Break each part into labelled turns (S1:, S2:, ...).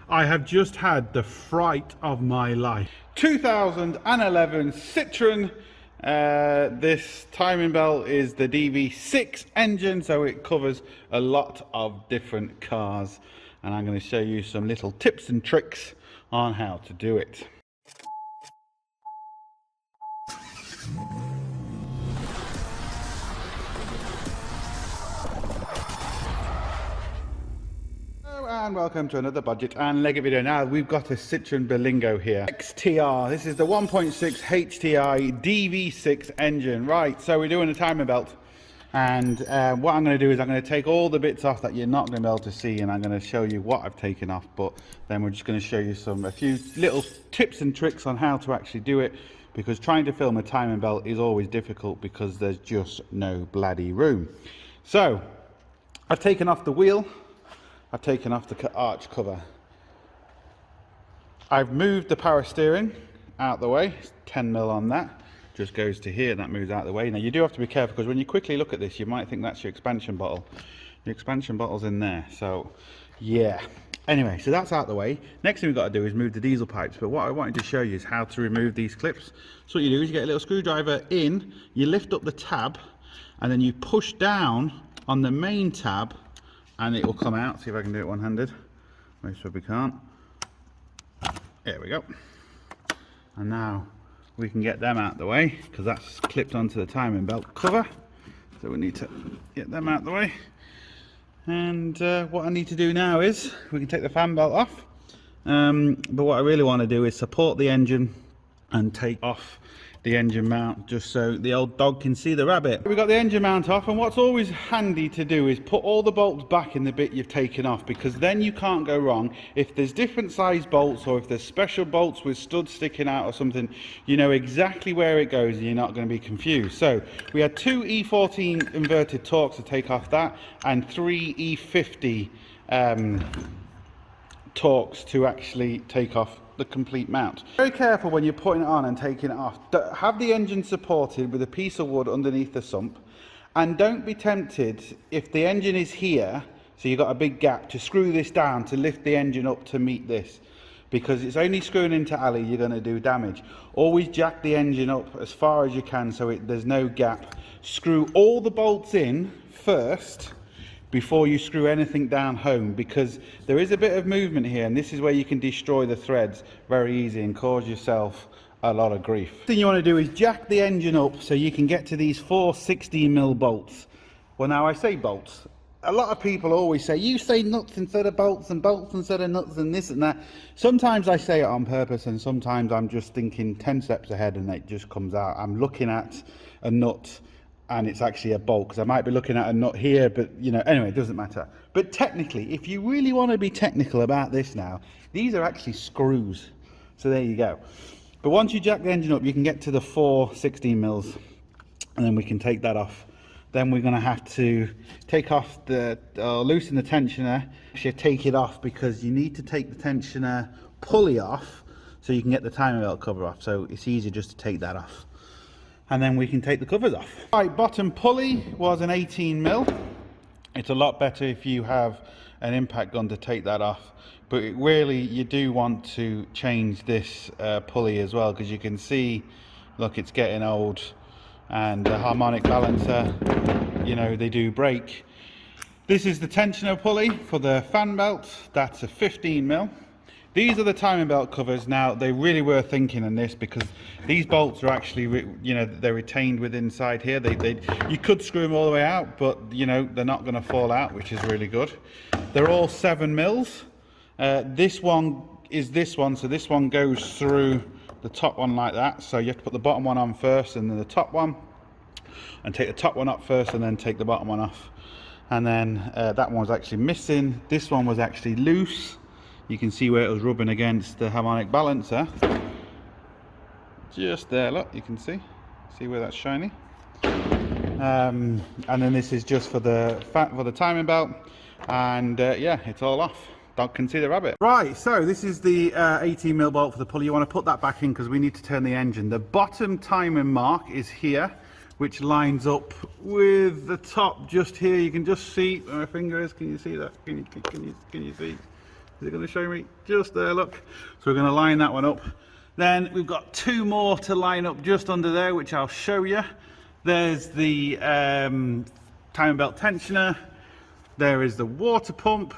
S1: I have just had the fright of my life. 2011 Citroen. This timing belt is the DV6 engine, so it covers a lot of different cars. And I'm going to show you some little tips and tricks on how to do it. And welcome to another Bodgit and Leggit video. Now we've got a Citroen Berlingo here, XTR. This is the 1.6 HTI DV6 engine. Right, so we're doing a timing belt, and what I'm going to do is I'm going to take all the bits off that you're not going to be able to see, and I'm going to show you what I've taken off. But then we're just going to show you a few little tips and tricks on how to actually do it, because trying to film a timing belt is always difficult because there's just no bloody room. So I've taken off the wheel. I've taken off the arch cover. I've moved the power steering out the way. It's 10mm on that. Just goes to here, and that moves out the way. Now you do have to be careful, because when you quickly look at this, you might think that's your expansion bottle. The expansion bottle's in there. So yeah. Anyway, so that's out the way. Next thing we've got to do is move the diesel pipes. But what I wanted to show you is how to remove these clips. So what you do is you get a little screwdriver in, you lift up the tab, and then you push down on the main tab, and it will come out. See if I can do it one-handed. Most probably can't. There we go. And now we can get them out the way, because that's clipped onto the timing belt cover. So we need to get them out the way. And what I need to do now is we can take the fan belt off. But what I really want to do is support the engine and take off the engine mount, just so the old dog can see the rabbit. We've got the engine mount off, and what's always handy to do is put all the bolts back in the bit you've taken off, because then you can't go wrong. If there's different size bolts, or if there's special bolts with studs sticking out or something, you know exactly where it goes and you're not going to be confused. So we had 2 E14 inverted Torx to take off that, and 3 E50 Torx to actually take off the complete mount. Very careful when you're putting it on and taking it off. Have the engine supported with a piece of wood underneath the sump, and don't be tempted, if the engine is here, so you've got a big gap, to screw this down to lift the engine up to meet this, because it's only screwing into alley you're going to do damage. Always jack the engine up as far as you can so there's no gap. Screw all the bolts in first before you screw anything down home, because there is a bit of movement here, and this is where you can destroy the threads very easy and cause yourself a lot of grief. The thing you want to do is jack the engine up so you can get to these 4 16mm bolts. Well, now I say bolts, a lot of people always say, you say nuts instead of bolts, and bolts instead of nuts, and this and that. Sometimes I say it on purpose, and sometimes I'm just thinking 10 steps ahead and it just comes out. I'm looking at a nut and it's actually a bolt, because I might be looking at a nut here, but you know, anyway, it doesn't matter. But technically, if you really want to be technical about this now, these are actually screws. So there you go. But once you jack the engine up, you can get to the 4 16mm, and then we can take that off. Then we're going to have to take off loosen the tensioner. Actually take it off, because you need to take the tensioner pulley off so you can get the timing belt cover off. So it's easier just to take that off, and then we can take the covers off. Right, bottom pulley was an 18mm. It's a lot better if you have an impact gun to take that off, but really you do want to change this pulley as well, because you can see, look, it's getting old, and the harmonic balancer, you know, they do break. This is the tensioner pulley for the fan belt. That's a 15mm. These are the timing belt covers. Now, they really were thinking in this, because these bolts are actually, you know, they're retained with inside here. You could screw them all the way out, but you know, they're not going to fall out, which is really good. They're all 7mm. This one is this one, so this one goes through the top one like that. So you have to put the bottom one on first, and then the top one, and take the top one up first, and then take the bottom one off. And then that one was actually missing. This one was actually loose. You can see where it was rubbing against the harmonic balancer. Just there, look, you can see where that's shiny. And then this is just for the timing belt, and yeah, it's all off. Dog can see the rabbit. Right, so this is the 18mm bolt for the pulley. You want to put that back in, because we need to turn the engine. The bottom timing mark is here, which lines up with the top just here. You can just see where my finger is. Can you see that? Can you see? Is it going to show me? Just there, look. So we're going to line that one up. Then we've got two more to line up just under there, which I'll show you. There's the timing belt tensioner. There is the water pump.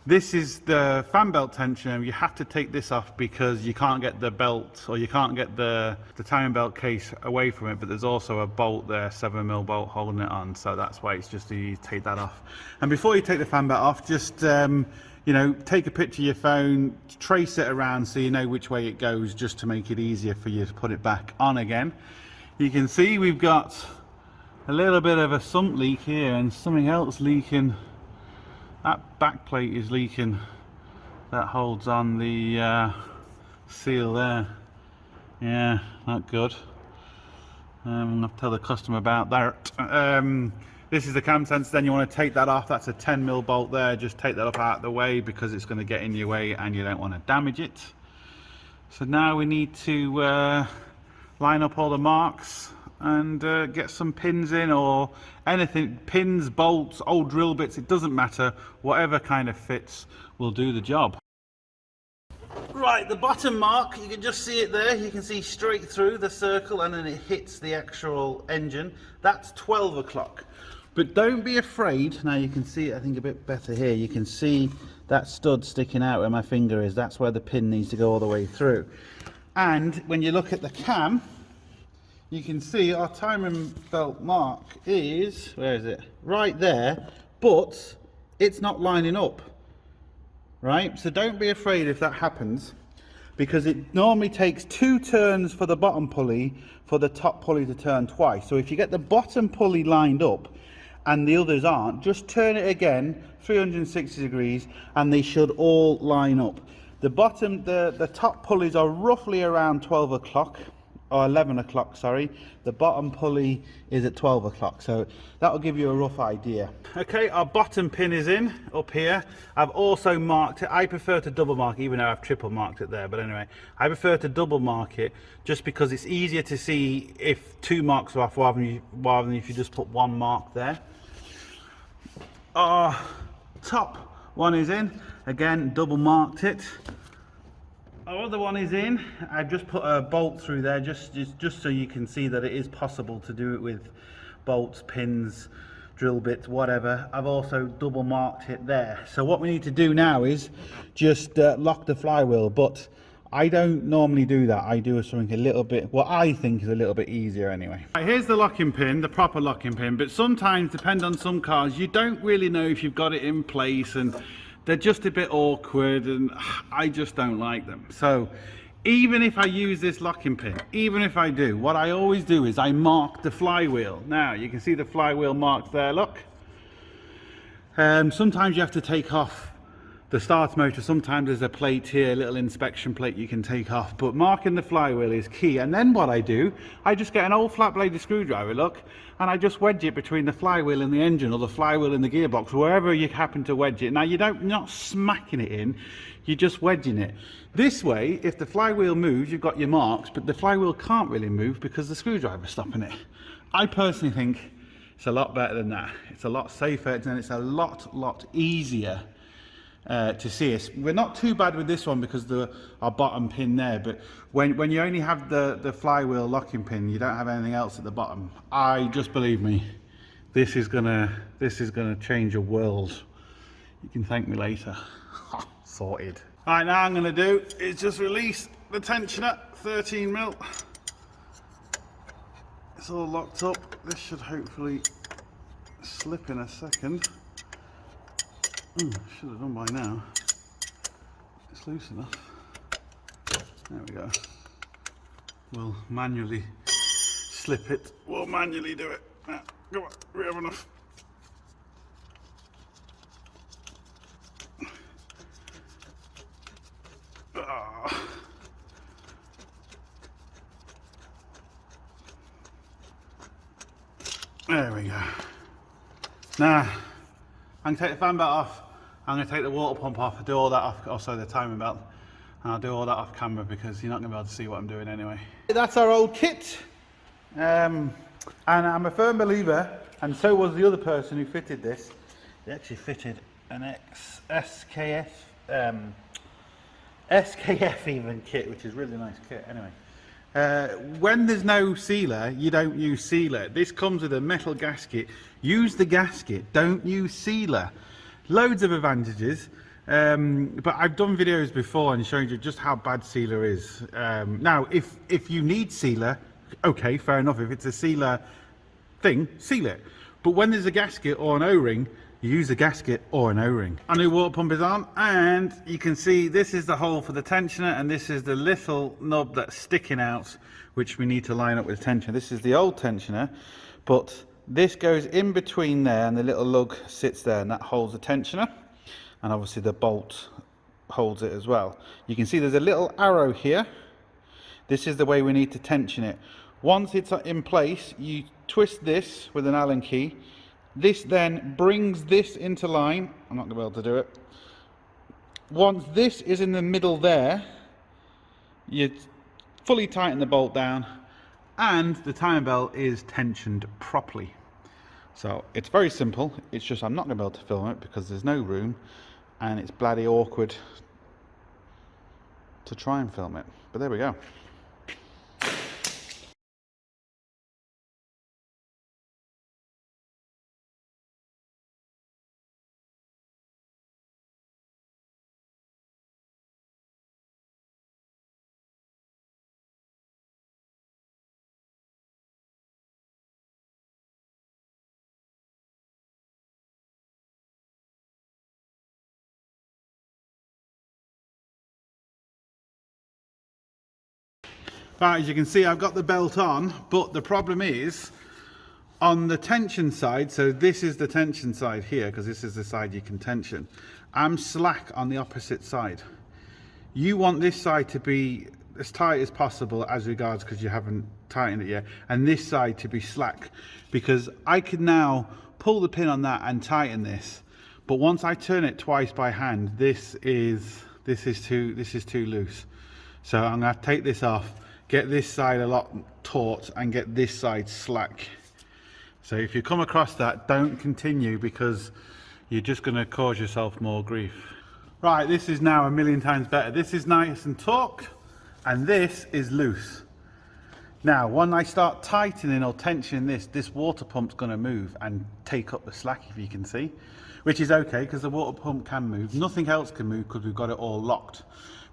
S1: This is the fan belt tensioner. You have to take this off because you can't get the belt, or you can't get the timing belt case away from it, but there's also a bolt there, 7mm bolt holding it on, so that's why it's just easy to take that off. And before you take the fan belt off, just you know, take a picture of your phone, trace it around so you know which way it goes, just to make it easier for you to put it back on again. You can see we've got a little bit of a sump leak here and something else leaking. That back plate is leaking. That holds on the seal there. Yeah, not good. I'll have to tell the customer about that. This is the cam sensor. Then you want to take that off. That's a 10mm bolt there. Just take that up out of the way because it's going to get in your way and you don't want to damage it. So now we need to line up all the marks and get some pins in, or anything, pins, bolts, old drill bits, it doesn't matter, whatever kind of fits will do the job. Right, the bottom mark, you can just see it there, you can see straight through the circle and then it hits the actual engine. That's 12 o'clock. But don't be afraid, now you can see it I think a bit better here, you can see that stud sticking out where my finger is, that's where the pin needs to go all the way through. And when you look at the cam, you can see our timing belt mark is, where is it? Right there, but it's not lining up, right? So don't be afraid if that happens, because it normally takes 2 turns for the bottom pulley for the top pulley to turn twice. So if you get the bottom pulley lined up and the others aren't, just turn it again 360 degrees and they should all line up. The bottom, the top pulleys are roughly around 12 o'clock. Or 11 o'clock, sorry. The bottom pulley is at 12 o'clock, so that'll give you a rough idea. Okay, our bottom pin is in up here. I've also marked it. I prefer to double mark it, even though I've triple marked it there, but anyway, I prefer to double mark it just because it's easier to see if 2 marks are off rather than if you just put 1 mark there. Our top one is in, again double marked it. Our other one is in. I've just put a bolt through there just so you can see that it is possible to do it with bolts, pins, drill bits, whatever. I've also double marked it there. So what we need to do now is just lock the flywheel, but I don't normally do that. I do something a little bit, what I think is a little bit easier anyway. Right, here's the locking pin, the proper locking pin, but sometimes, depending on some cars, you don't really know if you've got it in place and they're just a bit awkward and I just don't like them. So even if I use this locking pin, even if I do, what I always do is I mark the flywheel. Now you can see the flywheel marked there, look. Sometimes you have to take off the start motor, sometimes there's a plate here, a little inspection plate you can take off, but marking the flywheel is key. And then what I do, I just get an old flat bladed screwdriver, look, and I just wedge it between the flywheel and the engine, or the flywheel and the gearbox, wherever you happen to wedge it. Now you're not smacking it in, you're just wedging it. This way, if the flywheel moves, you've got your marks, but the flywheel can't really move because the screwdriver's stopping it. I personally think it's a lot better than that. It's a lot safer and it's a lot easier to see us. We're not too bad with this one because our bottom pin there, but when you only have the flywheel locking pin, you don't have anything else at the bottom. Just believe me, this is gonna change your world. You can thank me later. Sorted. Right, now I'm gonna do is just release the tensioner, 13mm. It's all locked up. This should hopefully slip in a second. Should have done by now. It's loose enough. There we go. We'll manually slip it. We'll manually do it. Now, come on, we have enough. There we go. Now, I'm going to take the fan belt off. I'm going to take the water pump off, do all that off, also the timing belt, and I'll do all that off camera because you're not going to be able to see what I'm doing anyway. That's our old kit, and I'm a firm believer, and so was the other person who fitted this. They actually fitted an SKF even kit, which is a really nice kit anyway. When there's no sealer, you don't use sealer. This comes with a metal gasket. Use the gasket, don't use sealer. Loads of advantages, but I've done videos before and showing you just how bad sealer is. Now, if you need sealer, okay, fair enough. If it's a sealer thing, seal it. But when there's a gasket or an O-ring, you use a gasket or an O-ring. Our new water pump is on, and you can see this is the hole for the tensioner, and this is the little nub that's sticking out, which we need to line up with the tensioner. This is the old tensioner, but this goes in between there, and the little lug sits there, and that holds the tensioner, and obviously the bolt holds it as well. You can see there's a little arrow here. This is the way we need to tension it. Once it's in place, you twist this with an Allen key. This then brings this into line. I'm not going to be able to do it. Once this is in the middle there, you fully tighten the bolt down, and the timing belt is tensioned properly. So it's very simple. It's just I'm not going to be able to film it because there's no room, and it's bloody awkward to try and film it. But there we go. Right, as you can see, I've got the belt on, but the problem is on the tension side. So this is the tension side here, because this is the side you can tension. I'm slack on the opposite side. You want this side to be as tight as possible as regards, because you haven't tightened it yet, and this side to be slack, because I could now pull the pin on that and tighten this, but once I turn it twice by hand, this is too loose. So I'm going to take this off, get this side a lot taut, and get this side slack. So if you come across that, don't continue, because you're just going to cause yourself more grief. Right, this is now a million times better. This is nice and taut, and this is loose. Now, when I start tightening or tensioning this water pump's going to move and take up the slack, if you can see, which is okay, because the water pump can move. Nothing else can move because we've got it all locked.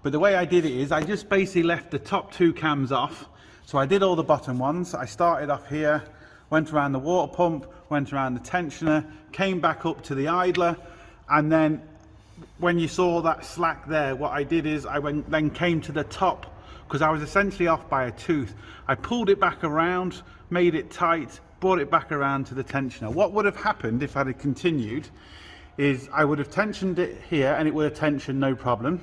S1: But the way I did it is I just basically left the top two cams off. So I did all the bottom ones. I started off here, went around the water pump, went around the tensioner, came back up to the idler, and then when you saw that slack there, what I did is I then came to the top, because I was essentially off by a tooth. I pulled it back around, made it tight, brought it back around to the tensioner. What would have happened if I had continued is I would have tensioned it here, and it would have tensioned no problem.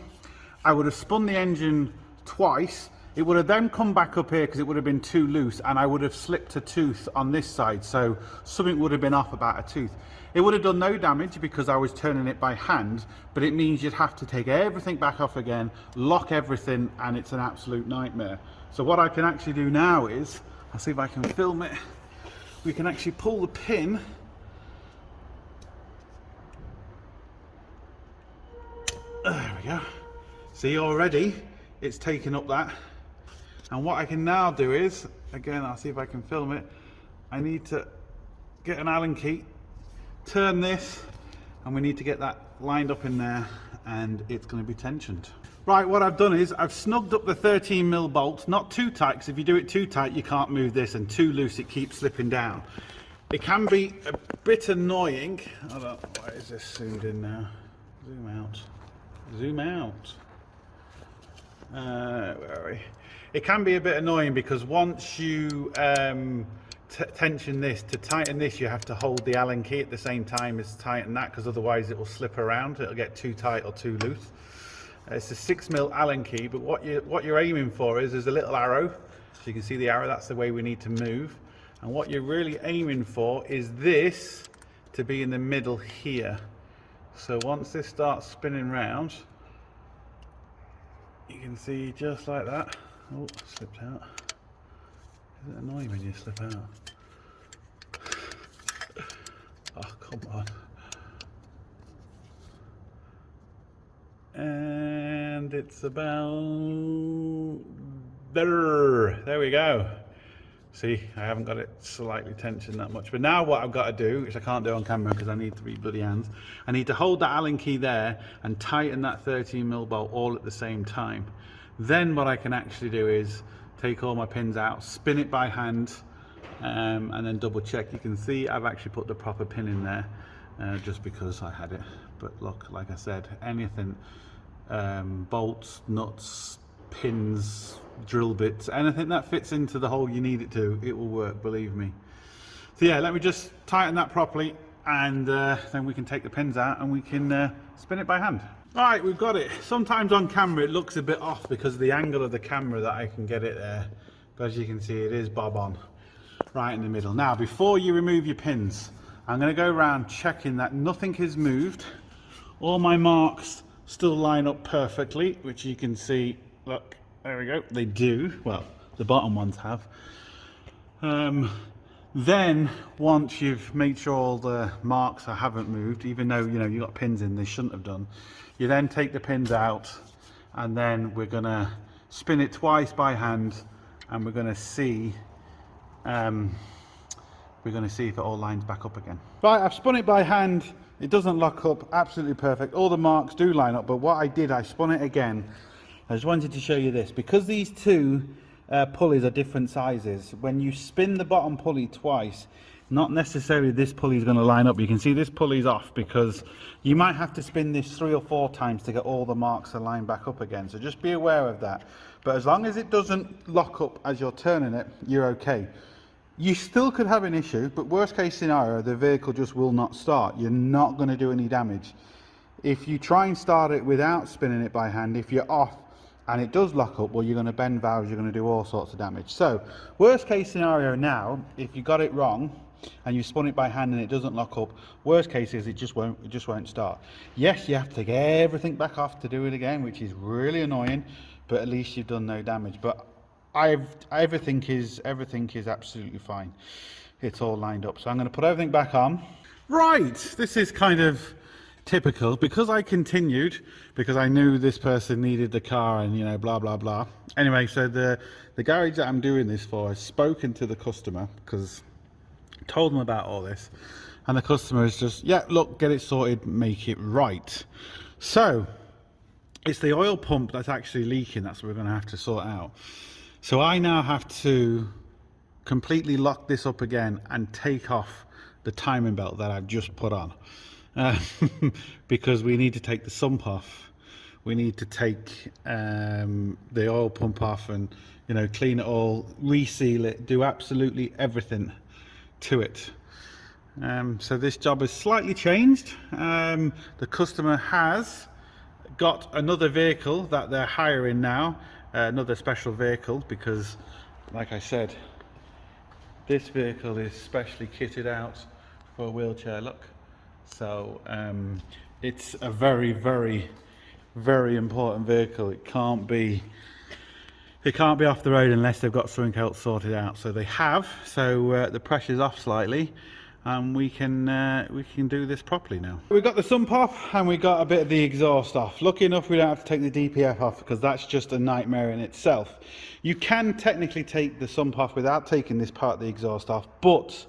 S1: I would have spun the engine twice. It would have then come back up here because it would have been too loose, and I would have slipped a tooth on this side, so something would have been off about a tooth. It would have done no damage because I was turning it by hand, but it means you'd have to take everything back off again, lock everything, and it's an absolute nightmare. So what I can actually do now is, I'll see if I can film it, we can actually pull the pin. There we go. See, already it's taken up that, and what I can now do is, again, I'll see if I can film it, I need to get an Allen key, turn this, and we need to get that lined up in there, and it's going to be tensioned. Right, what I've done is I've snugged up the 13mm bolt, not too tight, because if you do it too tight you can't move this, and too loose it keeps slipping down. It can be a bit annoying. Hold on, why is this zoomed in now? Zoom out. Zoom out. Where are we? It can be a bit annoying because once you tension this, to tighten this you have to hold the Allen key at the same time as tighten that, because otherwise it will slip around, it'll get too tight or too loose. It's a 6mm Allen key, but what you're aiming for is there's a little arrow, so you can see the arrow, that's the way we need to move, and what you're really aiming for is this to be in the middle here. So once this starts spinning round, you can see just like that. Oh, slipped out. Is it annoying when you slip out? Oh, come on. and it's about there we go. See, I haven't got it slightly tensioned that much, but now what I've got to do, which I can't do on camera because I need 3 bloody hands, I need to hold that Allen key there and tighten that 13mm bolt all at the same time. Then what I can actually do is take all my pins out, spin it by hand, and then double check. You can see I've actually put the proper pin in there just because I had it. But look, like I said, anything, bolts, nuts, pins, drill bits, anything that fits into the hole you need it to, it will work, believe me. So yeah, let me just tighten that properly, and then we can take the pins out and we can spin it by hand. All right, we've got it. Sometimes on camera it looks a bit off because of the angle of the camera that I can get it there, but as you can see it is bob on, right in the middle. Now before you remove your pins, I'm going to go around checking that nothing has moved. All my marks still line up perfectly, which you can see. Look, there we go, they do. Well, the bottom ones have. Then once you've made sure all the marks haven't moved, even though you've got pins in, they shouldn't have done, you then take the pins out, and then we're gonna spin it twice by hand, and we're gonna see if it all lines back up again. Right, I've spun it by hand. It doesn't lock up, absolutely perfect. All the marks do line up, but what I did, I spun it again. I just wanted to show you this. Because these two pulleys are different sizes, when you spin the bottom pulley twice, not necessarily this pulley is going to line up. You can see this pulley's off because you might have to spin this 3 or 4 times to get all the marks to line back up again. So just be aware of that. But as long as it doesn't lock up as you're turning it, you're okay. You still could have an issue, but worst case scenario, the vehicle just will not start. You're not going to do any damage. If you try and start it without spinning it by hand, if you're off and it does lock up, well, you're going to bend valves, you're going to do all sorts of damage. So worst case scenario now, if you got it wrong and you spun it by hand and it doesn't lock up, worst case is it just won't start. Yes, you have to take everything back off to do it again, which is really annoying, but at least you've done no damage. But everything is absolutely fine. It's all lined up. So I'm going to put everything back on. Right, this is kind of typical because I continued because I knew this person needed the car and blah blah blah. Anyway, so the garage that I'm doing this for has spoken to the customer because I told them about all this, and the customer is just, yeah, look, get it sorted, make it right. So it's the oil pump that's actually leaking. That's what we're going to have to sort out. So I now have to completely lock this up again and take off the timing belt that I've just put on, because we need to take the sump off, we need to take the oil pump off, and clean it all, reseal it, do absolutely everything to it. So this job has slightly changed. The customer has got another vehicle that they're hiring now, another special vehicle, because like I said, this vehicle is specially kitted out for a wheelchair look. So it's a very, very, very important vehicle. It can't be off the road unless they've got something else sorted out. So they have. So the pressure's off slightly, and we can do this properly now. We've got the sump off and we got a bit of the exhaust off. Lucky enough we don't have to take the DPF off because that's just a nightmare in itself. You can technically take the sump off without taking this part of the exhaust off, but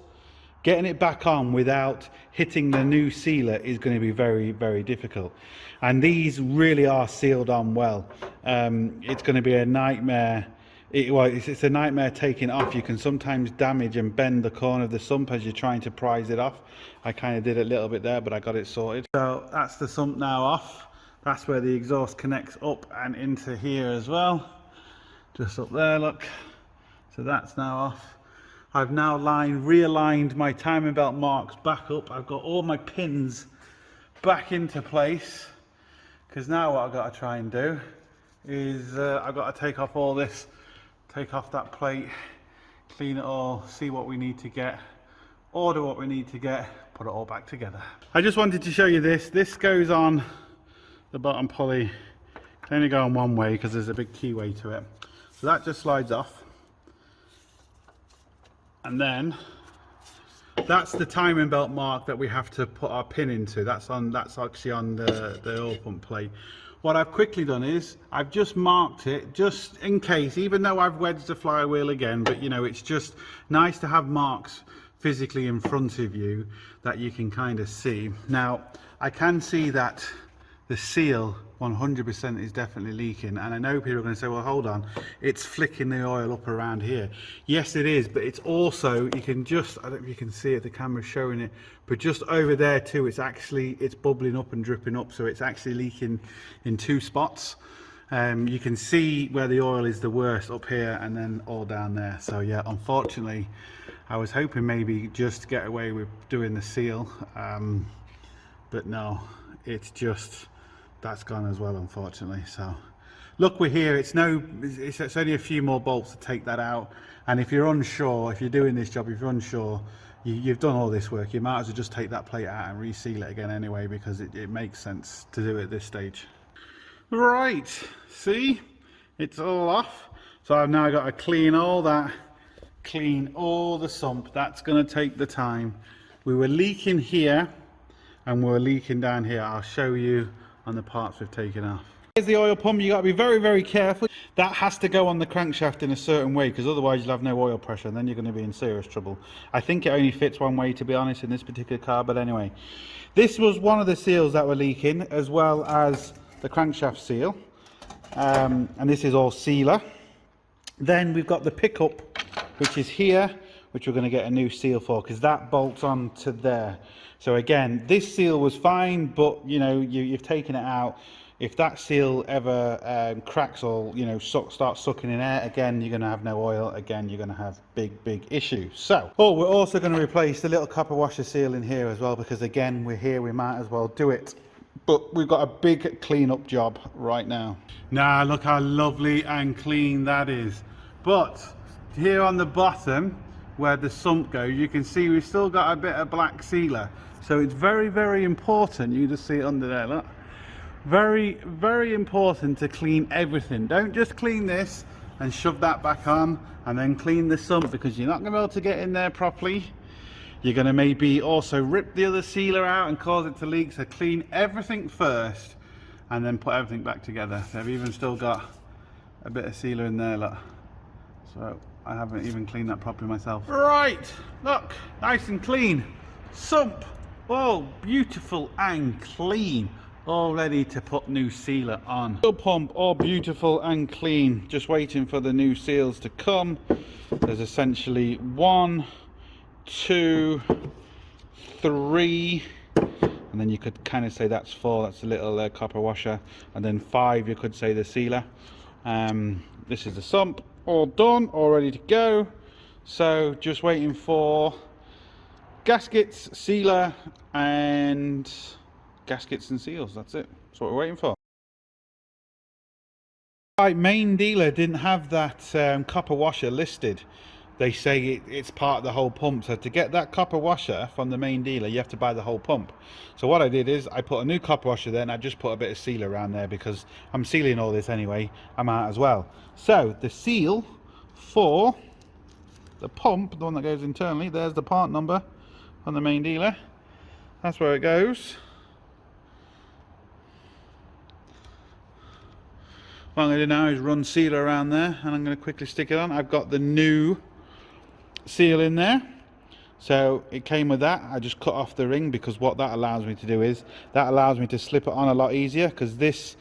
S1: getting it back on without hitting the new sealer is going to be very, very difficult. And these really are sealed on well. It's going to be a nightmare. It's a nightmare taking it off. You can sometimes damage and bend the corner of the sump as you're trying to prise it off. I kind of did a little bit there, but I got it sorted. So that's the sump now off. That's where the exhaust connects up and into here as well. Just up there, look. So that's now off. I've now realigned my timing belt marks back up. I've got all my pins back into place, because now what I've got to try and do is I've got to take off all this, take off that plate, clean it all, see what we need to get, order what we need to get, put it all back together. I just wanted to show you this. This goes on the bottom pulley. It can only go on one way because there's a big keyway to it. So that just slides off. And then that's the timing belt mark that we have to put our pin into. That's actually on the oil pump plate. what I've quickly done is I've just marked it just in case, even though I've wedged the flywheel again, but you know, it's just nice to have marks physically in front of you that you can kind of see. Now I can see that the seal 100% is definitely leaking, and I know people are going to say, well, hold on, it's flicking the oil up around here. Yes, it is, but it's also, you can just, I don't know if you can see it, the camera's showing it, but just over there too, it's bubbling up and dripping up, so it's actually leaking in two spots. You can see where the oil is the worst up here and then all down there. So yeah, unfortunately, I was hoping maybe just to get away with doing the seal, but no, it's just, that's gone as well, unfortunately. So look, we're here. It's only a few more bolts to take that out, and if you're unsure, if you're doing this job, if you're unsure, you've done all this work, you might as well just take that plate out and reseal it again anyway, because it makes sense to do it at this stage. Right, see, it's all off. So I've now got to clean all that, clean all the sump. That's going to take the time. We were leaking here and we're leaking down here. I'll show you on the parts we've taken off. Here's the oil pump. You got to be very, very careful. That has to go on the crankshaft in a certain way, because otherwise you'll have no oil pressure and then you're going to be in serious trouble. I think it only fits one way, to be honest, in this particular car, but anyway. This was one of the seals that were leaking, as well as the crankshaft seal, and this is all sealer. Then we've got the pickup, which is here, which we're going to get a new seal for, because that bolts on to there. So again, this seal was fine, but you know, you've taken it out. If that seal ever cracks or, you know, starts sucking in air, again, you're going to have no oil. Again, you're going to have big issues. So, we're also going to replace the little copper washer seal in here as well, because again, we're here, we might as well do it. But we've got a big clean-up job right now. Now, look how lovely and clean that is. But here on the bottom, where the sump goes, you can see we've still got a bit of black sealer. So it's very, very important. You just see it under there, look. Very, very important to clean everything. Don't just clean this and shove that back on and then clean the sump, because you're not going to be able to get in there properly. You're going to maybe also rip the other sealer out and cause it to leak. So clean everything first and then put everything back together. So I've even still got a bit of sealer in there, look. So I haven't even cleaned that properly myself. Right, look, nice and clean. Sump, all beautiful and clean. All ready to put new sealer on. Oil pump, all beautiful and clean. Just waiting for the new seals to come. There's essentially 1, 2, 3, and then you could kind of say that's 4. That's a little copper washer, and then 5 you could say the sealer. This is the sump, all done, all ready to go. So just waiting for gaskets, sealer, and gaskets and seals. That's it. That's what we're waiting for. Right, main dealer didn't have that copper washer listed. They say it's part of the whole pump. So to get that copper washer from the main dealer, you have to buy the whole pump. So what I did is I put a new copper washer there, and I just put a bit of sealer around there, because I'm sealing all this anyway. I might as well. So the seal for the pump, the one that goes internally, there's the part number on the main dealer. That's where it goes. What I'm going to do now is run sealer around there, and I'm going to quickly stick it on. I've got the new seal in there, so it came with that. I just cut off the ring, because what that allows me to do is that allows me to slip it on a lot easier, because this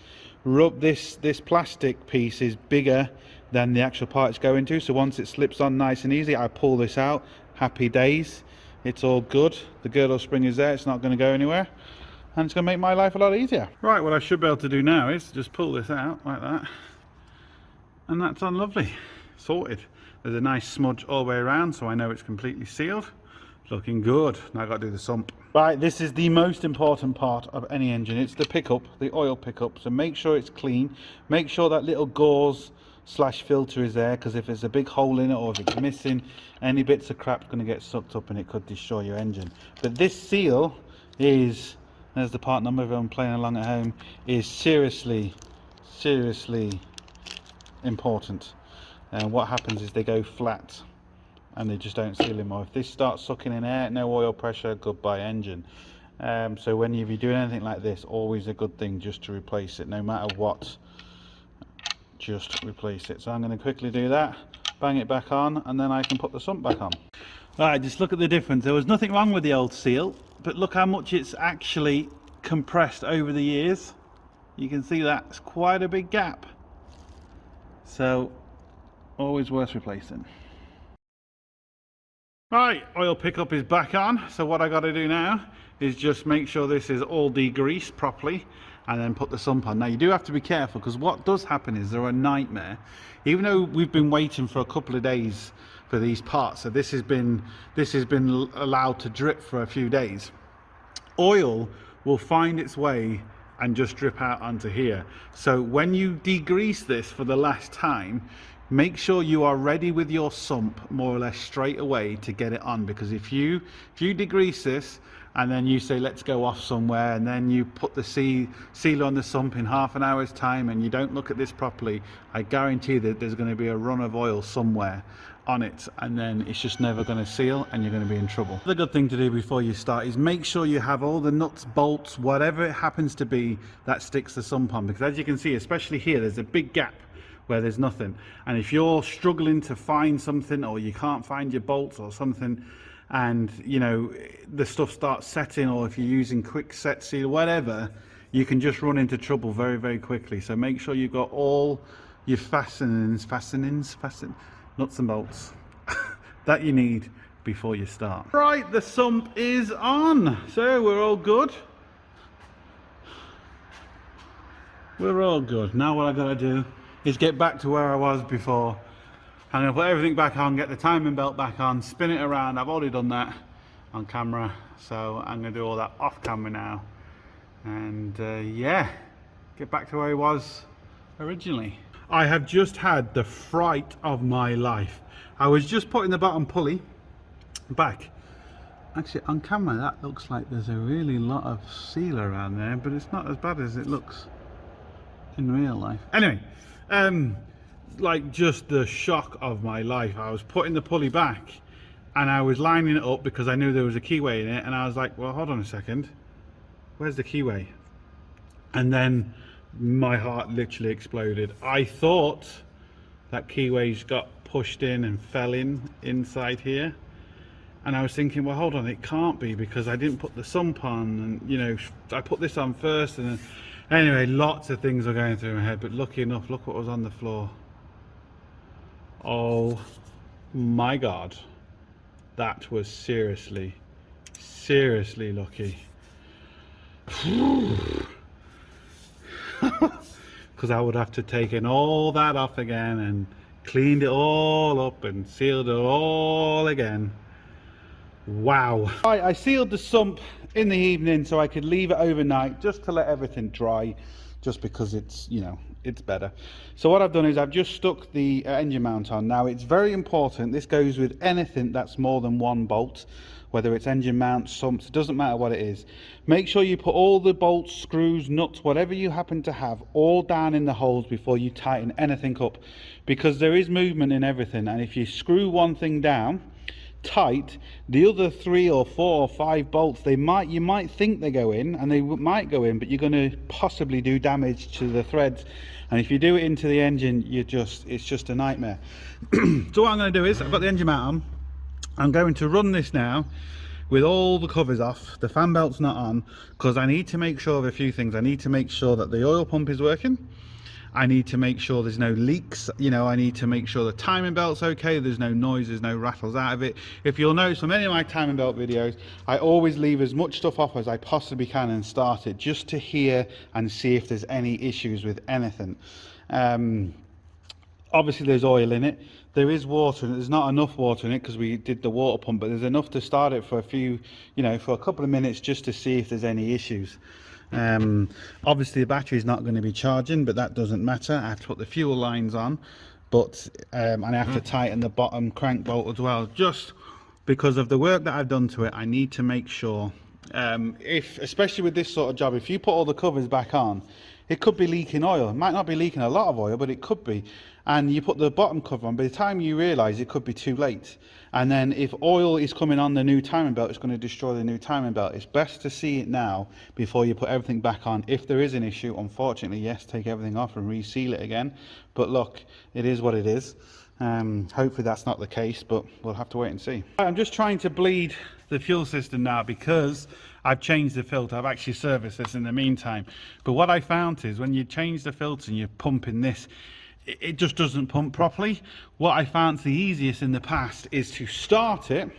S1: plastic piece is bigger than the actual part it's going to. So once it slips on nice and easy, I pull this out. Happy days, it's all good. The girdle spring is there, it's not going to go anywhere, and it's going to make my life a lot easier. Right, what I should be able to do now is just pull this out like that, and that's on lovely, sorted. There's a nice smudge all the way around, so I know it's completely sealed. Looking good. Now I've got to do the sump. Right, this is the most important part of any engine. It's the pickup, the oil pickup. So make sure it's clean. Make sure that little gauze / filter is there, because if there's a big hole in it, or if it's missing, any bits of crap's going to get sucked up and it could destroy your engine. But this seal is, there's the part number if I'm playing along at home, is seriously important. And what happens is they go flat and they just don't seal anymore. If this starts sucking in air, no oil pressure, goodbye engine. So when you're doing anything like this, always a good thing just to replace it, no matter what, just replace it. So I'm going to quickly do that, bang it back on, and then I can put the sump back on. Right, just look at the difference. There was nothing wrong with the old seal, but look how much it's actually compressed over the years. You can see that's quite a big gap. So always worth replacing. Right, oil pickup is back on. So what I got to do now is just make sure this is all degreased properly and then put the sump on. Now you do have to be careful, because what does happen is they're a nightmare. Even though we've been waiting for a couple of days for these parts, so this has been allowed to drip for a few days, oil will find its way and just drip out onto here. So when you degrease this for the last time, make sure you are ready with your sump more or less straight away to get it on, because if you degrease this and then you say let's go off somewhere, and then you put the sealer on the sump in half an hour's time and you don't look at this properly, I guarantee that there's going to be a run of oil somewhere on it, and then it's just never going to seal and you're going to be in trouble. The good thing to do before you start is make sure you have all the nuts, bolts, whatever it happens to be that sticks the sump on, because as you can see, especially here, there's a big gap where there's nothing, and if you're struggling to find something, or you can't find your bolts or something, and you know the stuff starts setting, or if you're using quick set seal, whatever, you can just run into trouble very, very quickly. So make sure you've got all your fastenings, nuts and bolts that you need before you start. Right, the sump is on, so we're all good. We're all good. Now what I gotta do is get back to where I was before. I'm gonna put everything back on, get the timing belt back on, spin it around. I've already done that on camera, so I'm gonna do all that off camera now, and yeah, get back to where I was originally. I have just had the fright of my life. I was just putting the bottom pulley back. Actually, on camera that looks like there's a really lot of seal around there, but it's not as bad as it looks in real life. Anyway, like just the shock of my life. I was putting the pulley back and I was lining it up because I knew there was a keyway in it, and I was like, well, hold on a second, where's the keyway? And then my heart literally exploded. I thought that keyways got pushed in and fell inside here, and I was thinking, well, hold on, it can't be, because I didn't put the sump on, and you know, I put this on first, and then anyway, lots of things are going through my head. But lucky enough, look what was on the floor. Oh my god, that was seriously lucky. Because I would have to taken all that off again and cleaned it all up and sealed it all again. Wow. Right, I sealed the sump in the evening so I could leave it overnight just to let everything dry, just because it's, you know, it's better. So what I've done is I've just stuck the engine mount on. Now it's very important, this goes with anything that's more than one bolt, whether it's engine mount, sumps, it doesn't matter what it is. Make sure you put all the bolts, screws, nuts, whatever you happen to have, all down in the holes before you tighten anything up, because there is movement in everything, and if you screw one thing down tight, the other 3 or 4 or 5 bolts, you might think they go in, and they might go in, but you're going to possibly do damage to the threads, and if you do it into the engine, it's just a nightmare. So what I'm going to do is, I've got the engine mount on, I'm going to run this now with all the covers off, the fan belt's not on, because I need to make sure of a few things. I need to make sure that the oil pump is working, I need to make sure there's no leaks, you know, I need to make sure the timing belt's okay, there's no noise, there's no rattles out of it. If you'll notice from any of my timing belt videos, I always leave as much stuff off as I possibly can and start it, just to hear and see if there's any issues with anything. Obviously there's oil in it, there is water in it, there's not enough water in it because we did the water pump, but there's enough to start it for a few, you know, for a couple of minutes, just to see if there's any issues. Obviously the battery is not going to be charging, but that doesn't matter. I have to put the fuel lines on, but and I have to tighten the bottom crank bolt as well, just because of the work that I've done to it. I need to make sure, especially with this sort of job, if you put all the covers back on, it could be leaking oil. It might not be leaking a lot of oil, but it could be. And you put the bottom cover on, by the time you realise, it could be too late. And then if oil is coming on the new timing belt, it's going to destroy the new timing belt. It's best to see it now before you put everything back on. If there is an issue, unfortunately, yes, take everything off and reseal it again. But look, it is what it is. Hopefully that's not the case, but we'll have to wait and see. I'm just trying to bleed the fuel system now because I've changed the filter. I've actually serviced this in the meantime. But what I found is when you change the filter and you're pumping this, it just doesn't pump properly. What I found the easiest in the past is to start it.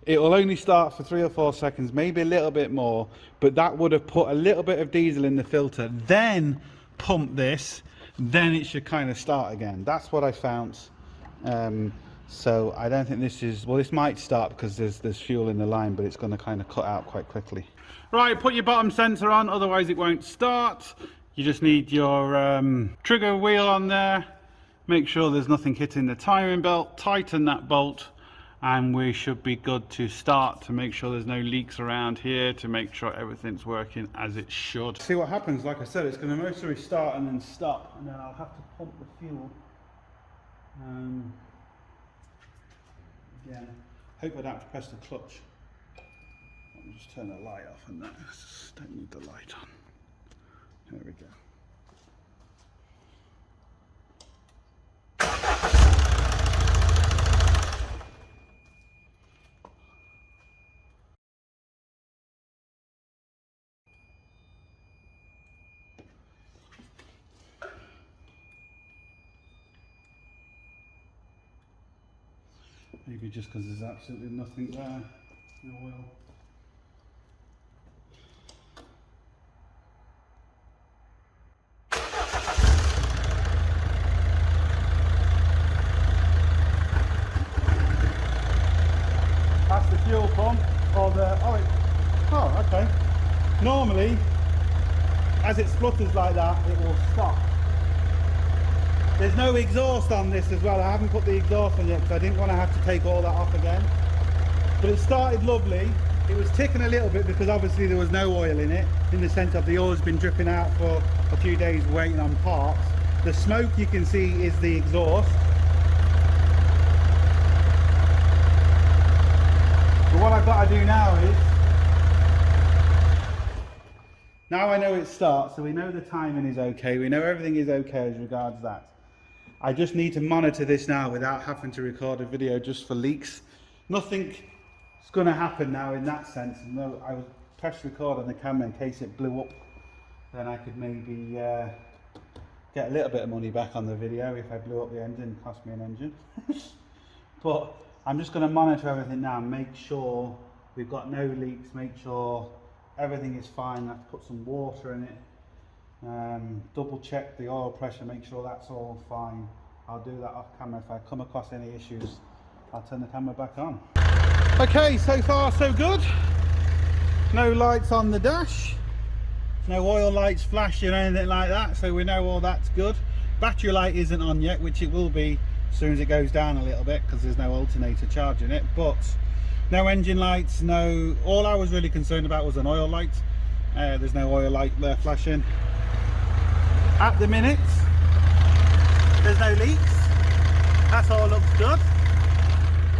S1: It will only start for 3 or 4 seconds, maybe a little bit more, but that would have put a little bit of diesel in the filter. Then pump this, then it should kind of start again. That's what I found. So I don't think this is, well, this might start because there's fuel in the line, but it's going to kind of cut out quite quickly. Right, put your bottom sensor on, otherwise it won't start. You just need your trigger wheel on there. Make sure there's nothing hitting the timing belt. Tighten that bolt and we should be good to start, to make sure there's no leaks around here, to make sure everything's working as it should. See what happens. Like I said, it's going to mostly start and then stop, and then I'll have to pump the fuel. Yeah, hope I don't have to press the clutch. Let me just turn the light off and that. Don't need the light on. There we go. Maybe just because there's absolutely nothing there, no oil. That's the fuel pump, or the, oh, okay. Normally, as it splutters like that, it will stop. There's no exhaust on this as well. I haven't put the exhaust on yet because I didn't want to have to take all that off again. But it started lovely. It was ticking a little bit because obviously there was no oil in it, in the sense of the oil's been dripping out for a few days waiting on parts. The smoke you can see is the exhaust. But what I've got to do now is, now I know it starts, so we know the timing is okay, we know everything is okay as regards that. I just need to monitor this now without having to record a video just for leaks. Nothing's going to happen now in that sense. No, I would press record on the camera in case it blew up. Then I could maybe get a little bit of money back on the video if I blew up the engine, cost me an engine. But I'm just going to monitor everything now and make sure we've got no leaks, make sure everything is fine. I have to put some water in it. Double check the oil pressure, make sure that's all fine. I'll do that off camera. If I come across any issues, I'll turn the camera back on. Okay, so far so good. No lights on the dash, no oil lights flashing or anything like that, so we know all that's good. Battery light isn't on yet, which it will be as soon as it goes down a little bit because there's no alternator charging it. But no engine lights, no, all I was really concerned about was an oil light. There's no oil light there flashing. At the minute, there's no leaks. That's all looks good.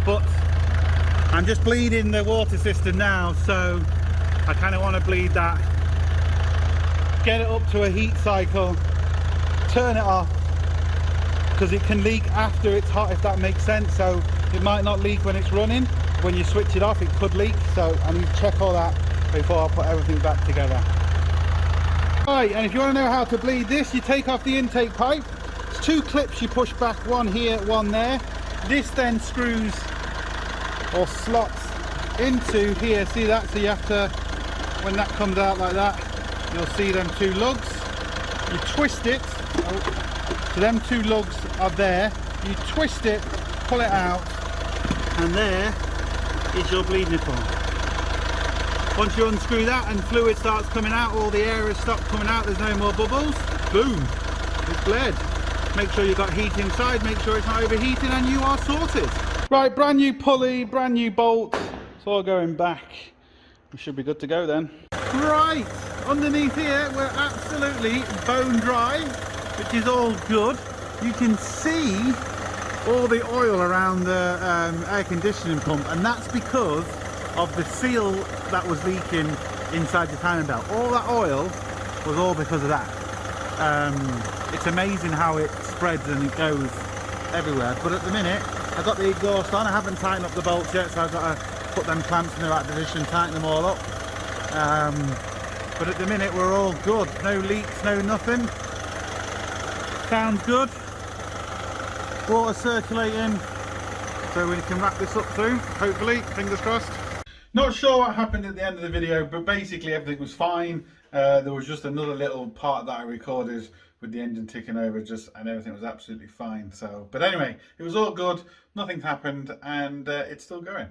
S1: But I'm just bleeding the water system now, so I kind of want to bleed that. Get it up to a heat cycle, turn it off, because it can leak after it's hot, if that makes sense. So it might not leak when it's running. When you switch it off, it could leak. So I need to check all that before I put everything back together. Right, and if you want to know how to bleed this, you take off the intake pipe. It's 2 clips you push back, one here, one there. This then screws or slots into here, see that? So you have to, when that comes out like that, you'll see them 2 lugs. You twist it, so them 2 lugs are there. You twist it, pull it out, and there is your bleed nipple. Once you unscrew that and fluid starts coming out, all the air has stopped coming out, there's no more bubbles, boom, it's bled. Make sure you've got heat inside, make sure it's not overheating, and you are sorted. Right, brand new pulley, brand new bolt, it's all going back. We should be good to go then. Right, underneath here we're absolutely bone dry, which is all good. You can see all the oil around the air conditioning pump, and that's because of the seal that was leaking inside the timing belt. All that oil was all because of that. It's amazing how it spreads and it goes everywhere. But at the minute I've got the exhaust on, I haven't tightened up the bolts yet, so I've got to put them clamps in the right position, tighten them all up. But at the minute we're all good, no leaks, no nothing. Sounds good. Water circulating, so we can wrap this up soon, hopefully, fingers crossed. Not sure what happened at the end of the video, but basically everything was fine. There was just another little part that I recorded with the engine ticking over, and everything was absolutely fine. So, but anyway, it was all good, nothing happened, and it's still going.